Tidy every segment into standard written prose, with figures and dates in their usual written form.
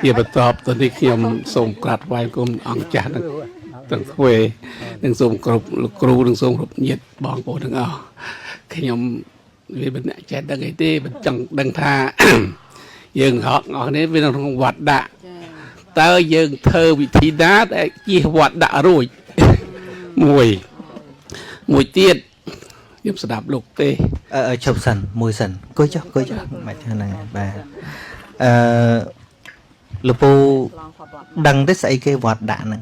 ជាបន្ទាប់ទៅនេះខ្ញុំសូមក្រាបថ្វាយគុំអង្គចាស់ទាំងទ្វេនិងសូមគ្រប់លោកគ្រូនិងសូមគ្រប់ញាតិបងប្អូនទាំងអស់ខ្ញុំវាមិនអ្នកចេះដឹងអីទេមិនចង់ដឹងថាយើងហកអស់នេះវានៅក្នុងវត្តដាក់តើយើងធ្វើវិធីណាដែលជិះវត្តដាក់រួចមួយទៀតខ្ញុំស្ដាប់លោកទេជប់សិនមួយសិនគួយចុះមិនហ្នឹងបាទលោកពូដឹងទេស្អីគេវត្តដាក់ហ្នឹង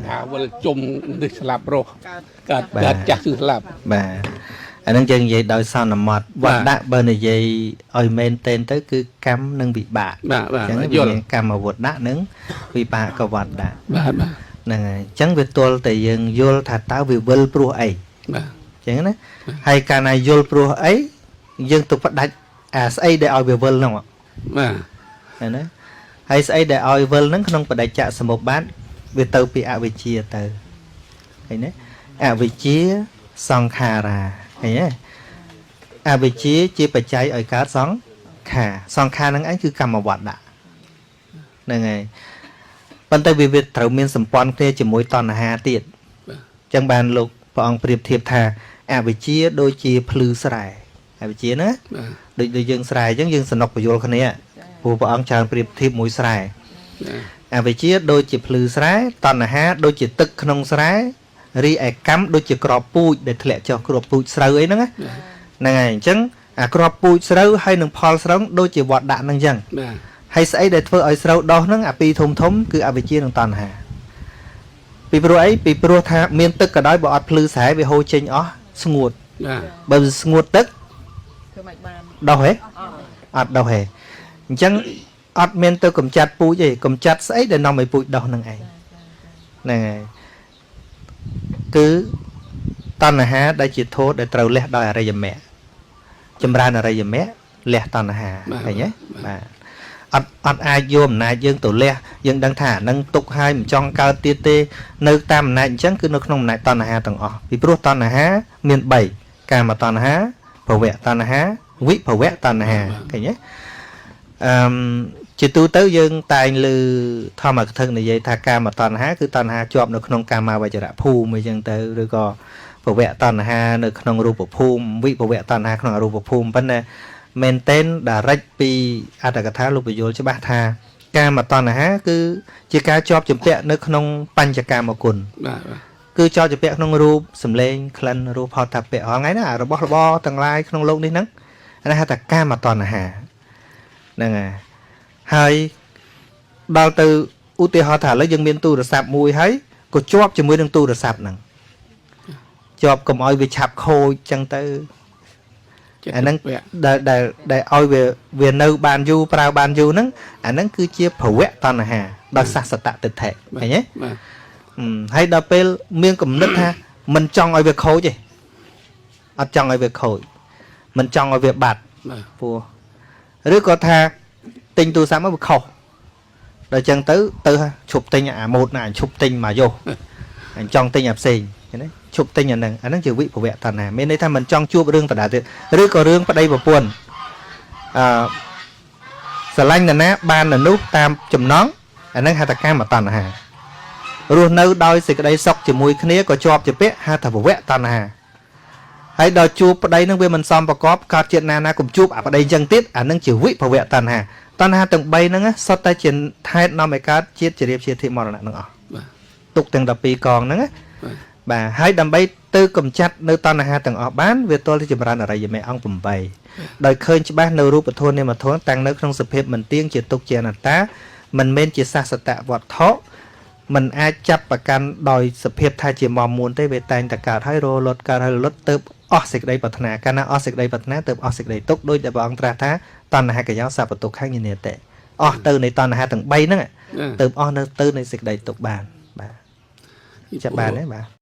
ថាវិលជុំនេះស្លាប់រស់កើតចាស់គឺស្លាប់បាទអានឹងយើងនិយាយដោយសន្មត់វត្តដាក់បើនិយាយឲ្យមែនតែនទៅគឺកម្មនិងវិបាកបាទអញ្ចឹងយល់កម្មវត្តដាក់និងវិបាកក៏វត្តដាក់បាទហ្នឹងហើយអញ្ចឹងវាទល់តែយើងយល់ថាតើវាវិលព្រោះអីបាទអញ្ចឹងណាហើយកាលណាយល់ព្រោះអីយើងទៅផ្ដាច់អាស្អីដែលឲ្យវាវិលហ្នឹងបាទឃើញណាហើយស្អីដែលឲ្យវិលហ្នឹងក្នុងបដិច្ចសមុប្បត្តិវាទៅពីអវិជ្ជាទៅឃើញទេអវិជ្ជាសង្ខារាឃើញទេអវិជ្ជាជាបច្ច័យឲ្យកើតសង្ខារហ្នឹងឯងគឺកម្មវត្តដាក់ហ្នឹងហើយប៉ុន្តែវាត្រូវមានសម្ព័ន្ធគ្នាជាមួយតណ្ហាទៀតអញ្ចឹងបានលោកព្រះអង្គប្រៀបធៀបថាអវិជ្ជាដូចជាភ្លឺស្រែអវិជ្ជាណាដូចយើងស្រែអញ្ចឹងយើងសនុកបញ្យល់គ្នាព្រោះព្រះអង្គច្រើនប្រៀបធៀបមួយស្រែអវិជ្ជាដូចជាភ្លឺស្រែតណ្ហាដូចជាទឹកក្នុងស្រែរីឯកម្មដូចជាក្របពូជដែលធ្លាក់ចុះក្របពូជស្រូវអីហ្នឹងហ្នឹងហើយអញ្ចឹងអាក្របពូជស្រូវហើយនឹងផលស្រូវដូចជាវត្តដាក់ហ្នឹងអញ្ចឹងហើយស្អីដែលធ្វើឲ្យស្រូវដុះហ្នឹងអាពីរធំគឺអវិជ្ជានិងតណ្ហាពីព្រោះអីពីព្រោះថាមានទឹកក៏ដោយបើអត់ភ្លឺស្រែវាហូរចេញអស់ស្ងួតបើស្ងួតទឹកធ្វើមិនបានដុះហេអត់ដុះហេអញ្ចឹងអត់មានទៅកំចាត់ពូជទេកំចាត់ស្អីដែលនាំឲ្យពូជដុះហ្នឹងឯងហ្នឹងហើយគឺតណ្ហាដែលជាធម៌ដែលត្រូវលះដោយអរិយមគ្គចម្រើនអរិយមគ្គលះតណ្ហាឃើញទេបាទអត់អាចយកអំណាចយើងទៅលះយើងដឹងថានឹងទុកហើយមិនចង់កើតទៀតទេនៅតាមអំណាចអញ្ចឹងគឺនៅក្នុងអំណាចតណ្ហាទាំងអស់ពីព្រោះតណ្ហាមាន3កាមតណ្ហាភវៈតណ្ហាវិភវៈតណ្ហាឃើញទេជាទូទៅយើងតែងលើធម្មកថានិយាយថាកាមតណ្ហាគឺតណ្ហាជាប់នៅក្នុងកាមាវចរៈភូមិអញ្ចឹងទៅឬក៏ភវៈតណ្ហានៅក្នុងរូបភូមិវិភវៈតណ្ហាក្នុងអរូបភូមិប៉ុន្តែមែនតែនដែលរិចពីអត្តកថាលោកបញ្យលច្បាស់ថាកាមតណ្ហាគឺជាការជាប់ជំពាក់នៅក្នុងបញ្ចកាមគុណបាទគឺជាប់ជំពាក់ក្នុងរូបសម្លេងក្លិនរូបផតថាពៈហ្នឹងណារបស់របរទាំងឡាយក្នុងโลกនេះហ្នឹងអាហៅថាកាមតណ្ហាហ្នឹងហើយដល់ទៅឧទាហរណ៍ថាឥឡូវយើងមានទូរស័ព្ទមួយហើយក៏ជាប់ជាមួយនឹងទូរស័ព្ទហ្នឹងជាប់កុំឲ្យវាឆាប់ខូចចឹងទៅអាហ្នឹងដែលឲ្យវានៅបានយូរប្រើបានយូរហ្នឹងអាហ្នឹងគឺជាភវៈតណ្ហាដោយសសតតិដ្ឋិឃើញទេហើយដល់ពេលមានគំនិតថាមិនចង់ឲ្យវាខូចទេអត់ចង់ឲ្យវាខូចមិនចង់ឲ្យវាបាត់ព្រោះឬក៏ថាទិញទូរស័ព្ទមកវាខុសដល់ចឹងទៅឈប់ទិញអាម៉ូតណាឈប់ទិញមកយោអញចង់ទិញអាផ្សេងឃើញទេឈប់ទិញអាហ្នឹងជាវិភវៈតណ្ហាមានន័យថាមិនចង់ជួបរឿងដដែលទៀតឬក៏រឿងប្តីប្រពន្ធស្រឡាញ់នរណាបាននៅនោះតាមចំណងអាហ្នឹងហៅថាកាមតណ្ហារស់នៅដោយសេចក្តីសុខជាមួយគ្នាក៏ជាប់ជាពាក្យហៅថាភវៈតណ្ហាហើយដល់ជួបប្តីនឹងវាមិនសមប្រកបកើតជាតិណាកុំជួបអាប្តីចឹងទៀតអានឹងជាវិភវៈតណ្ហាទាំង3ហ្នឹងសុទ្ធតែជាហេតុនាំឲ្យកើតជាតិជារៀបជាធិមរណៈទាំងអស់ទុកទាំង12កងហ្នឹងបាទហើយដើម្បីទៅកំចាត់នៅតណ្ហាទាំងអស់បានវាទល់តែចម្រើនអរិយមគ្គអង្គ8ដោយឃើញច្បាស់នៅរូបធម៌នាមធម៌តាំងនៅក្នុងសភាពមិនទៀងជាទុក្ខជាអនត្តាមិនមែនជាសសតវត្ថុมันអាចចាប់ប្រកាន់ដោយសភាពថាជាមមួនទេវាតែងតែកើតហើយរលត់កើតហើយរលត់ទៅអស់សេចក្តីប្រាថ្នាកាលណាអស់សេចក្តីប្រាថ្នាទៅអស់សេចក្តីទុក្ខដោយដែលព្រះអង្គត្រាស់ថាតណ្ហាកយោសពទុក្ខខញ្ញនិតេអស់ទៅនៃតណ្ហាទាំង3ហ្នឹងទៅអស់នៅទៅនៃសេចក្តីទុក្ខបានបាទចាប់បានទេបាទ